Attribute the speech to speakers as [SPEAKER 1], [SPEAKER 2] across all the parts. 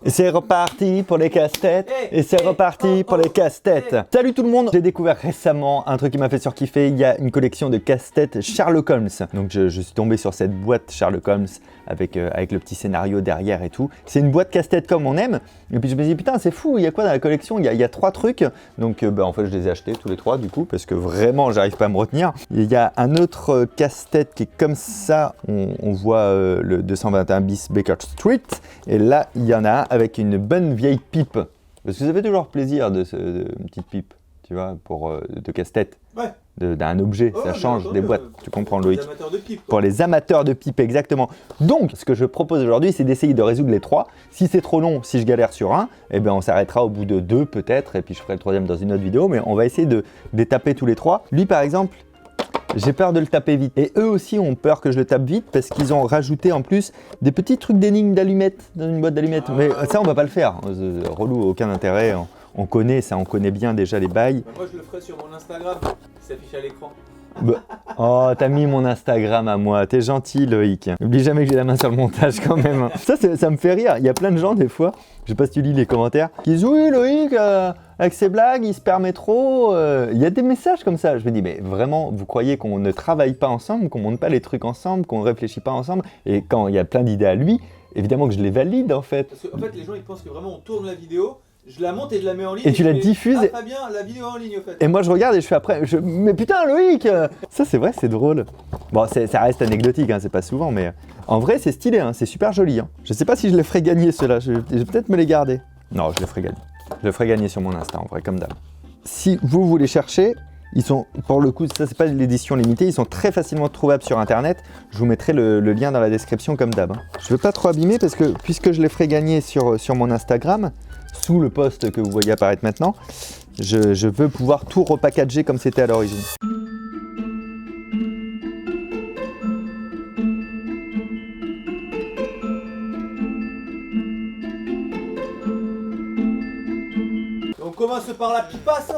[SPEAKER 1] C'est reparti pour les casse-têtes. Et c'est reparti pour les casse-têtes. Salut tout le monde. J'ai découvert récemment un truc qui m'a fait surkiffer. Il y a une collection de casse-têtes Sherlock Holmes. Donc je suis tombé sur cette boîte Sherlock Holmes avec le petit scénario derrière et tout. C'est une boîte casse-tête comme on aime. Et puis je me dis putain c'est fou, il y a quoi dans la collection? Il y a 3 trucs. Donc en fait je les ai achetés tous les 3 du coup parce que vraiment j'arrive pas à me retenir. Il y a un autre casse-tête qui est comme ça. On voit le 221 bis Baker Street. Et là il y en a un avec une bonne vieille pipe. Parce que ça fait toujours plaisir une petite pipe, tu vois, de casse-tête. Ouais. D'un objet, ça change des boîtes, tu comprends Loïc. Pour les amateurs de pipe. Pour les amateurs de pipe, exactement. Donc, ce que je propose aujourd'hui, c'est d'essayer de résoudre les 3. Si c'est trop long, si je galère sur un, eh ben on s'arrêtera au bout de 2 peut-être, et puis je ferai le 3e dans une autre vidéo, mais on va essayer de les taper tous les 3. Lui par exemple, j'ai peur de le taper vite. Et eux aussi ont peur que je le tape vite parce qu'ils ont rajouté en plus des petits trucs d'énigmes d'allumettes dans une boîte d'allumettes. Mais ça, on va pas le faire. Relou, aucun intérêt. On connaît ça, on connaît bien déjà les bails.
[SPEAKER 2] Moi, je le ferai sur mon Instagram qui s'affiche à l'écran.
[SPEAKER 1] Oh, t'as mis mon Instagram à moi. T'es gentil, Loïc. N'oublie jamais que j'ai la main sur le montage quand même. Ça me fait rire. Il y a plein de gens des fois, je sais pas si tu lis les commentaires, qui disent oui, Loïc, avec ses blagues, il se permet trop. Il y a des messages comme ça. Je me dis, mais vraiment, vous croyez qu'on ne travaille pas ensemble, qu'on monte pas les trucs ensemble, qu'on ne réfléchit pas ensemble? Et quand il y a plein d'idées à lui, évidemment que je les valide en fait.
[SPEAKER 2] Parce qu'en fait, les gens ils pensent que vraiment on tourne la vidéo. Je la monte et je la mets en ligne.
[SPEAKER 1] Et tu la diffuses.
[SPEAKER 2] Ah, très bien, la vidéo en ligne, en fait.
[SPEAKER 1] Et moi, je regarde et je fais après. Mais putain, Loïc Ça, c'est vrai, c'est drôle. Bon, ça reste anecdotique, hein, c'est pas souvent, mais en vrai, c'est stylé, hein, c'est super joli. Hein. Je sais pas si je les ferai gagner, ceux-là. Je vais peut-être me les garder. Non, je les ferai gagner. Je les ferai gagner sur mon Insta, en vrai, comme d'hab. Si vous voulez chercher, ils sont, pour le coup, ça, c'est pas l'édition limitée, ils sont très facilement trouvables sur Internet. Je vous mettrai le lien dans la description, comme d'hab. Hein. Je veux pas trop abîmer parce que, puisque je les ferai gagner sur mon Instagram, sous le post que vous voyez apparaître maintenant, je veux pouvoir tout repackager comme c'était à l'origine.
[SPEAKER 2] On commence par la pipasse.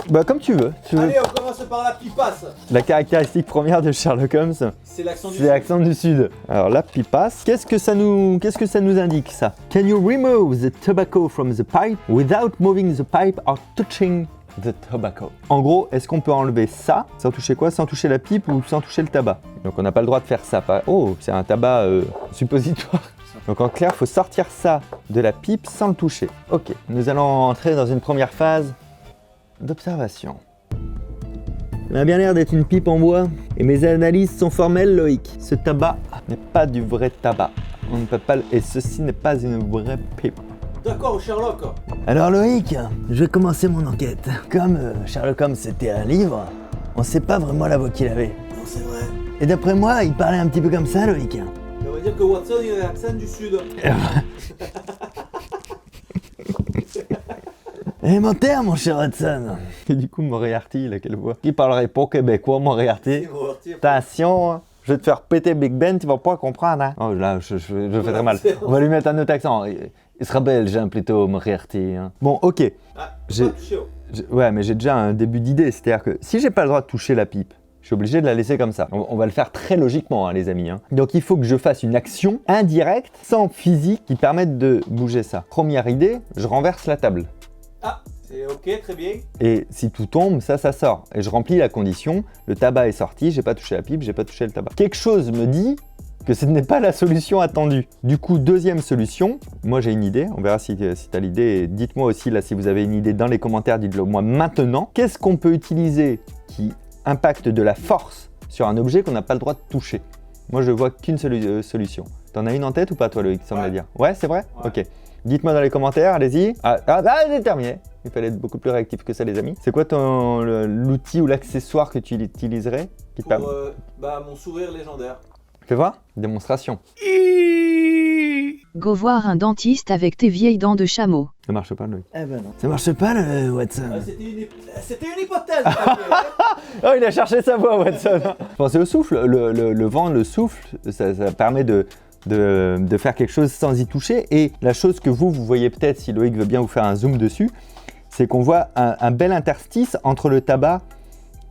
[SPEAKER 1] Bah comme tu veux.
[SPEAKER 2] Allez, on commence par la pipasse.
[SPEAKER 1] La caractéristique première de Sherlock Holmes,
[SPEAKER 2] c'est l'accent
[SPEAKER 1] du Sud. Alors la pipasse, qu'est-ce que ça nous indique ça? Can you remove the tobacco from the pipe without moving the pipe or touching the tobacco? En gros, est-ce qu'on peut enlever ça sans toucher quoi? Sans toucher la pipe ou sans toucher le tabac? Donc on n'a pas le droit de faire ça. Oh, c'est un tabac suppositoire. Donc en clair, il faut sortir ça de la pipe sans le toucher. Ok, nous allons entrer dans une première phase d'observation. Ça a bien l'air d'être une pipe en bois. Et mes analyses sont formelles, Loïc. Ce tabac n'est pas du vrai tabac. On ne peut pas et ceci n'est pas une vraie pipe.
[SPEAKER 2] D'accord, Sherlock.
[SPEAKER 1] Alors Loïc, je vais commencer mon enquête. Comme Sherlock Holmes c'était un livre, on ne sait pas vraiment la voix qu'il avait.
[SPEAKER 2] Non, c'est vrai.
[SPEAKER 1] Et d'après moi, il parlait un petit peu comme ça, Loïc.
[SPEAKER 2] On va dire que Watson il a l'accent du Sud.
[SPEAKER 1] Élémentaire, mon cher Hudson. Et du coup, Moriarty, il a quelle voix? Qui parlerait pas québécois, Moriarty? Attention, je vais te faire péter Big Ben, tu vas pas comprendre. Hein? Oh là, je fais très mal. On va lui mettre un autre accent. Il sera belge, hein, plutôt, Moriarty. Hein. Bon, ok.
[SPEAKER 2] Ah,
[SPEAKER 1] ouais, mais j'ai déjà un début d'idée. C'est-à-dire que si j'ai pas le droit de toucher la pipe, je suis obligé de la laisser comme ça. On va le faire très logiquement, hein, les amis. Hein. Donc il faut que je fasse une action indirecte, sans physique, qui permette de bouger ça. Première idée, je renverse la table.
[SPEAKER 2] Ah, c'est ok, très bien.
[SPEAKER 1] Et si tout tombe, ça sort. Et je remplis la condition, le tabac est sorti, j'ai pas touché la pipe, j'ai pas touché le tabac. Quelque chose me dit que ce n'est pas la solution attendue. Du coup, deuxième solution, moi j'ai une idée, on verra si tu as l'idée. Dites-moi aussi là si vous avez une idée dans les commentaires, dites-le moi maintenant. Qu'est-ce qu'on peut utiliser qui impacte de la force sur un objet qu'on n'a pas le droit de toucher? Moi je vois qu'une solution. T'en as une en tête ou pas toi Loïc, semble dire? Ouais, c'est vrai? Ouais. Ok. Dites-moi dans les commentaires, allez-y. C'est terminé. Il fallait être beaucoup plus réactif que ça, les amis. C'est quoi l'outil ou l'accessoire que tu utiliserais qui
[SPEAKER 2] mon sourire légendaire.
[SPEAKER 1] Fais voir. Démonstration.
[SPEAKER 3] Go voir un dentiste avec tes vieilles dents de chameau.
[SPEAKER 1] Ça marche pas, Loïc. Eh ben non. Ça marche pas, le Watson.
[SPEAKER 2] C'était une hypothèse.
[SPEAKER 1] Oh, il a cherché sa voix, Watson. Je pensais au souffle. Le vent, le souffle, ça permet de faire quelque chose sans y toucher. Et la chose que vous voyez peut-être, si Loïc veut bien vous faire un zoom dessus, c'est qu'on voit un bel interstice entre le tabac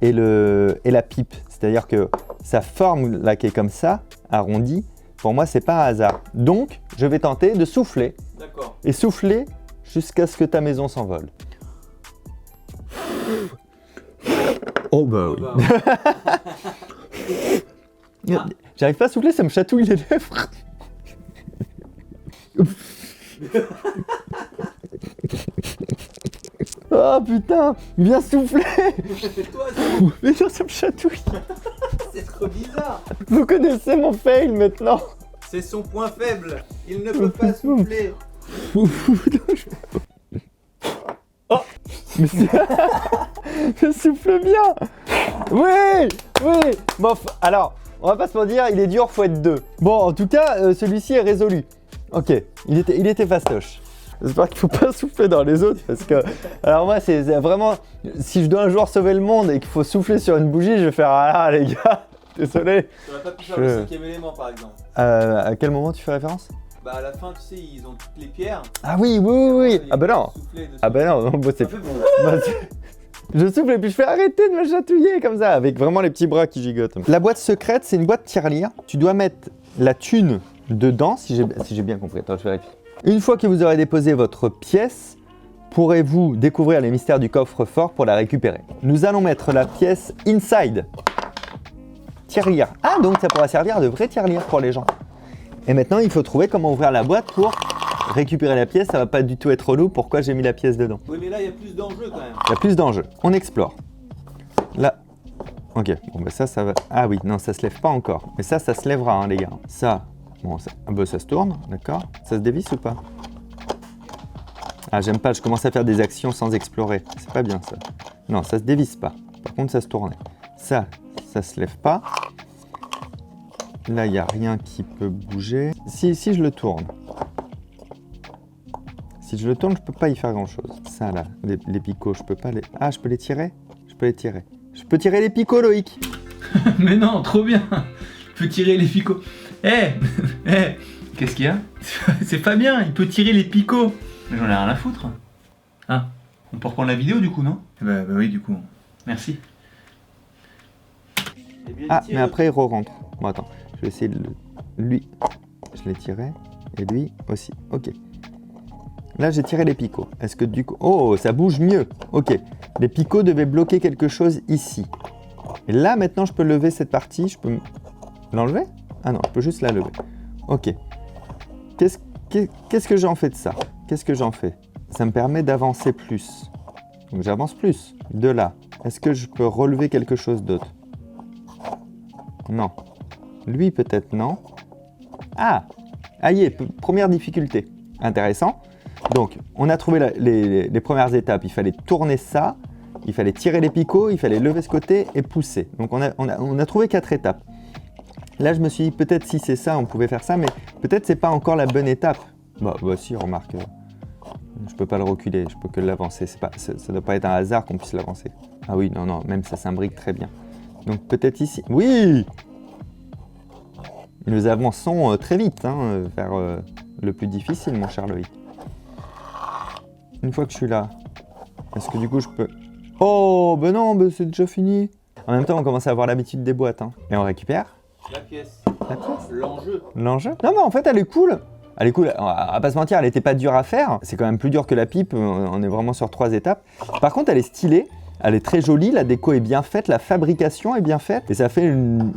[SPEAKER 1] et la pipe. C'est-à-dire que sa forme là qui est comme ça, arrondie, pour moi c'est pas un hasard. Donc je vais tenter de souffler.
[SPEAKER 2] D'accord.
[SPEAKER 1] et souffler jusqu'à ce que ta maison s'envole. Oh bah oui. J'arrive pas à souffler, ça me chatouille les lèvres. Oh putain, viens souffler.
[SPEAKER 2] Toi,
[SPEAKER 1] Mais non, ça me chatouille.
[SPEAKER 2] c'est trop bizarre.
[SPEAKER 1] Vous connaissez mon fail maintenant.
[SPEAKER 2] C'est son point faible. Il ne peut pas souffler.
[SPEAKER 1] Oh, mais je souffle bien. Oui, oui. Bon, alors, on va pas se mentir, il est dur, faut être 2. Bon, en tout cas, celui-ci est résolu. Ok, il était fastoche. J'espère qu'il faut pas souffler dans les autres parce que, alors moi, c'est vraiment, si je dois un jour sauver le monde et qu'il faut souffler sur une bougie, je vais faire ah les gars, désolé.
[SPEAKER 2] Tu n'aurais pas pu faire le 5e élément par exemple.
[SPEAKER 1] À quel moment tu fais référence?
[SPEAKER 2] Bah à la fin, tu sais, ils ont toutes les pierres.
[SPEAKER 1] Ah oui, oui, oui, oui. Ah bah non. Ah bah non, moi c'est...
[SPEAKER 2] Ça fait bon.
[SPEAKER 1] Je souffle et puis je fais arrêter de me chatouiller comme ça, avec vraiment les petits bras qui gigotent. La boîte secrète, c'est une boîte tirelire. Tu dois mettre la thune dedans, si j'ai bien compris. Attends, je vérifie. Une fois que vous aurez déposé votre pièce, pourrez-vous découvrir les mystères du coffre-fort pour la récupérer. Nous allons mettre la pièce inside. Tirelire. Ah, donc ça pourra servir de vraie tirelire pour les gens. Et maintenant, il faut trouver comment ouvrir la boîte pour récupérer la pièce. Ça va pas du tout être relou. Pourquoi j'ai mis la pièce dedans?
[SPEAKER 2] Oui, mais là, il y a plus d'enjeux quand même.
[SPEAKER 1] Il y a plus d'enjeux. On explore. Là. Ok, bon bah ça va... Ah oui, non, ça se lève pas encore. Mais ça se lèvera, hein, les gars. Ça, bon, ça, ah bah, ça se tourne, d'accord. Ça se dévisse ou pas? Ah, j'aime pas, je commence à faire des actions sans explorer. C'est pas bien, ça. Non, ça se dévisse pas. Par contre, ça se tournait. Ça se lève pas. Là, il n'y a rien qui peut bouger. Si je le tourne. Si je le tourne, je peux pas y faire grand-chose. Ça, là, les picots, je peux pas les... Ah, je peux les tirer? Je peux les tirer. Je peux tirer les picots, Loïc.
[SPEAKER 4] Mais non, trop bien. Il peut tirer les picots. Qu'est-ce qu'il y a? C'est Fabien, il peut tirer les picots. Mais j'en ai rien à foutre. Ah, on peut reprendre la vidéo du coup, non? Bah oui, du coup. Merci.
[SPEAKER 1] Ah, mais après, il re-rentre. Bon, attends, je vais essayer de lui. Je l'ai tiré. Et lui aussi. Ok. Là, j'ai tiré les picots. Est-ce que du coup... Oh, ça bouge mieux. Ok. Les picots devaient bloquer quelque chose ici. Et là, maintenant, je peux lever cette partie. Je peux l'enlever? Ah non, je peux juste la lever. Ok. Qu'est-ce que j'en fais de ça? Qu'est-ce que j'en fais? Ça me permet d'avancer plus. Donc, j'avance plus. De là. Est-ce que je peux relever quelque chose d'autre? Non. Lui, peut-être non. Ah! Ah y est, première difficulté. Intéressant. Donc, on a trouvé les premières étapes. Il fallait tourner ça, il fallait tirer les picots, il fallait lever ce côté et pousser. Donc, on a trouvé 4 étapes. Là, je me suis dit, peut-être si c'est ça, on pouvait faire ça, mais peut-être c'est pas encore la bonne étape. Bah si, remarque, je peux pas le reculer, je peux que l'avancer. Ça doit pas être un hasard qu'on puisse l'avancer. Ah oui, non, même ça s'imbrique très bien. Donc, peut-être ici. Oui! Nous avançons très vite vers le plus difficile, mon cher Loïc. Une fois que je suis là, est-ce que du coup je peux... Oh, ben non, c'est déjà fini. En même temps, on commence à avoir l'habitude des boîtes. Et on récupère
[SPEAKER 2] La pièce.
[SPEAKER 1] la pièce.
[SPEAKER 2] L'enjeu.
[SPEAKER 1] L'enjeu. Non, mais en fait, elle est cool. Elle est cool. On va pas se mentir, elle était pas dure à faire. C'est quand même plus dur que la pipe. On est vraiment sur 3 étapes. Par contre, elle est stylée. Elle est très jolie. La déco est bien faite. La fabrication est bien faite. Et ça fait une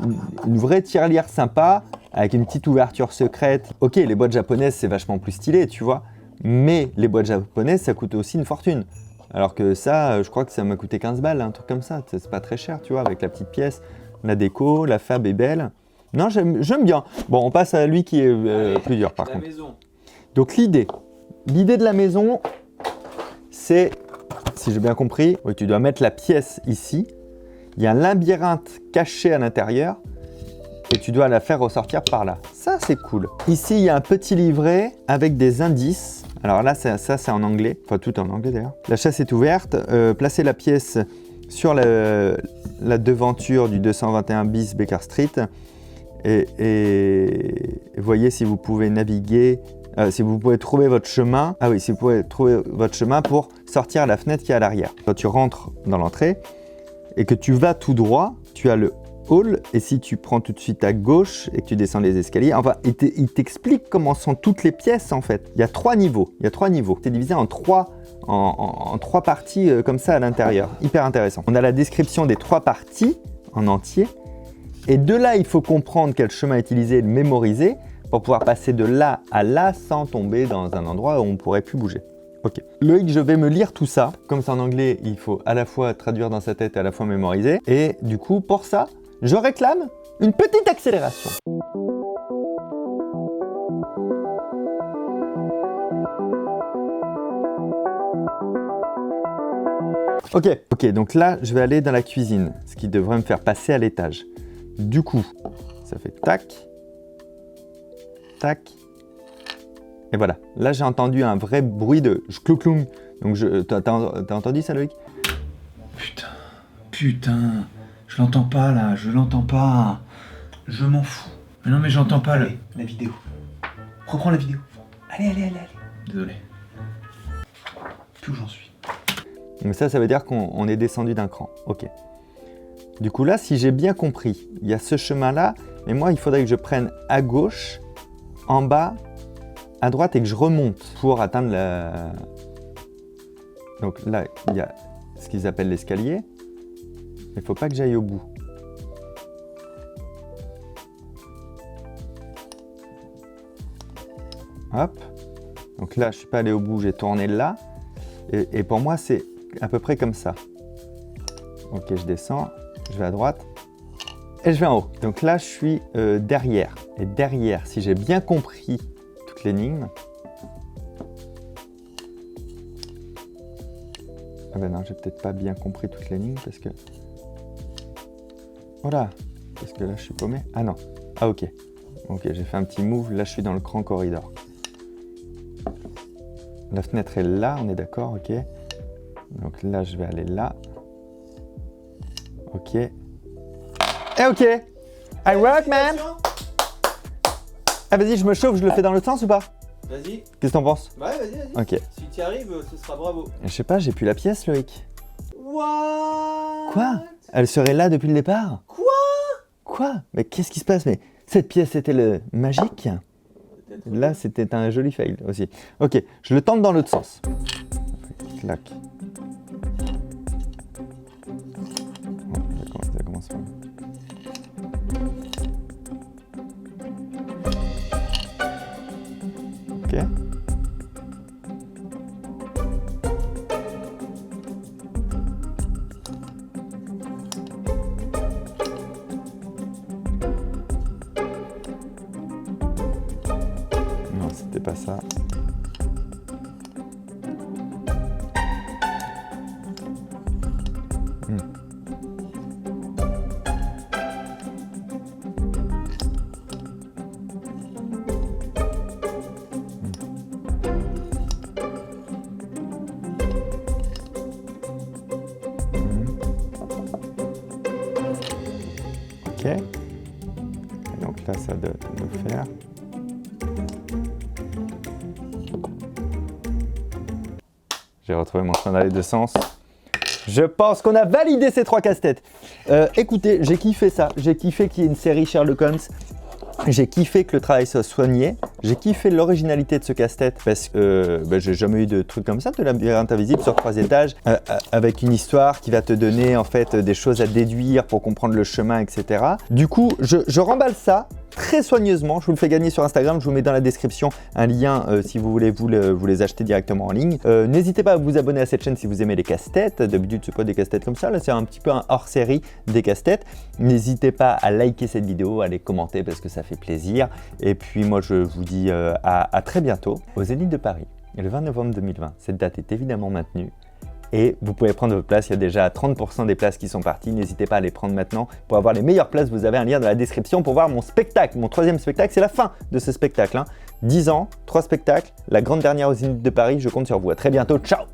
[SPEAKER 1] vraie tirelire sympa avec une petite ouverture secrète. Ok, les boîtes japonaises, c'est vachement plus stylé, tu vois. Mais les boîtes japonaises, ça coûte aussi une fortune. Alors que ça, je crois que ça m'a coûté 15 balles, un truc comme ça. C'est pas très cher, tu vois, avec la petite pièce, la déco, la fab est belle. Non, j'aime bien. Bon, on passe à lui qui est plus dur, par contre.
[SPEAKER 2] Maison.
[SPEAKER 1] Donc l'idée de la maison, c'est, si j'ai bien compris, oui, tu dois mettre la pièce ici. Il y a un labyrinthe caché à l'intérieur. Et tu dois la faire ressortir par là. Ça, c'est cool. Ici, il y a un petit livret avec des indices. Alors là, ça c'est en anglais. Enfin, tout en anglais d'ailleurs. La chasse est ouverte. Placez la pièce sur la devanture du 221 bis Baker Street. Et voyez si vous pouvez naviguer, si vous pouvez trouver votre chemin. Ah oui, si vous pouvez trouver votre chemin pour sortir à la fenêtre qui est à l'arrière. Quand tu rentres dans l'entrée et que tu vas tout droit, tu as le hall, et si tu prends tout de suite à gauche et que tu descends les escaliers, enfin, il t'explique comment sont toutes les pièces en fait. Il y a 3 niveaux. C'est divisé en 3 parties comme ça à l'intérieur. Hyper intéressant. On a la description des 3 parties en entier. Et de là, il faut comprendre quel chemin utiliser et le mémoriser pour pouvoir passer de là à là sans tomber dans un endroit où on ne pourrait plus bouger. Ok. Loïc, je vais me lire tout ça. Comme c'est en anglais, il faut à la fois traduire dans sa tête et à la fois mémoriser. Et du coup, pour ça, je réclame une petite accélération. Ok, donc là, je vais aller dans la cuisine, ce qui devrait me faire passer à l'étage. Du coup, ça fait tac, tac, et voilà. Là, j'ai entendu un vrai bruit de clou-cloum. Donc, t'as entendu ça, Loïc?
[SPEAKER 4] Putain, je l'entends pas là, je l'entends pas. Je m'en fous. Mais non, mais j'entends pas la vidéo. Reprends la vidéo. Allez. Désolé. Plus où j'en suis.
[SPEAKER 1] Donc ça veut dire qu'on est descendu d'un cran. Ok. Du coup là, si j'ai bien compris, il y a ce chemin-là, mais moi, il faudrait que je prenne à gauche, en bas, à droite et que je remonte pour atteindre la... Donc là, il y a ce qu'ils appellent l'escalier. Il ne faut pas que j'aille au bout. Hop. Donc là, je ne suis pas allé au bout, j'ai tourné là. Et pour moi, c'est à peu près comme ça. Ok, je descends, je vais à droite et je vais en haut. Donc là, je suis derrière. Et derrière, si j'ai bien compris toute l'énigme... Ah ben non, j'ai peut-être pas bien compris toute l'énigme parce que... Voilà. Parce que là, je suis paumé. Ah non. Ah ok. Ok, j'ai fait un petit move. Là, je suis dans le grand corridor. La fenêtre est là, on est d'accord, ok. Donc là, je vais aller là. Ok. Et ok. I work, man. Ah vas-y, je me chauffe, je le fais dans l'autre sens ou pas?
[SPEAKER 2] Vas-y.
[SPEAKER 1] Qu'est-ce que t'en penses?
[SPEAKER 2] Ouais, vas-y.
[SPEAKER 1] Ok.
[SPEAKER 2] Si tu y arrives, ce sera bravo.
[SPEAKER 1] Je sais pas, j'ai plus la pièce, Loïc.
[SPEAKER 2] What?
[SPEAKER 1] Quoi? Elle serait là depuis le départ? Quoi? Mais qu'est-ce qui se passe? Mais cette pièce était magique? Là, c'était un joli fail aussi. Ok, je le tente dans l'autre sens. Clac. Oh, ça commence mal. Ok. Non, c'était pas ça. Ok. Et donc là, ça doit le faire. J'ai retrouvé mon chemin dans les deux sens. Je pense qu'on a validé ces 3 casse-têtes. Écoutez, j'ai kiffé ça. J'ai kiffé qu'il y ait une série Sherlock Holmes. J'ai kiffé que le travail soit soigné. J'ai kiffé l'originalité de ce casse-tête parce que j'ai jamais eu de truc comme ça, de labyrinthe invisible sur 3 étages avec une histoire qui va te donner en fait des choses à déduire pour comprendre le chemin, etc. Du coup, je remballe ça très soigneusement. Je vous le fais gagner sur Instagram. Je vous mets dans la description un lien si vous voulez vous les acheter directement en ligne. N'hésitez pas à vous abonner à cette chaîne si vous aimez les casse-têtes. D'habitude, c'est pas des casse-têtes comme ça. Là, c'est un petit peu un hors-série des casse-têtes. N'hésitez pas à liker cette vidéo, à les commenter parce que ça fait plaisir. Et puis moi, je vous dis à très bientôt au Zénith de Paris, le 20 novembre 2020. Cette date est évidemment maintenue. Et vous pouvez prendre votre place, il y a déjà 30% des places qui sont parties. N'hésitez pas à les prendre maintenant. Pour avoir les meilleures places, vous avez un lien dans la description pour voir mon spectacle. Mon 3e spectacle, c'est la fin de ce spectacle. 10 ans, 3 spectacles, la grande dernière au Zénith de Paris. Je compte sur vous. À très bientôt. Ciao!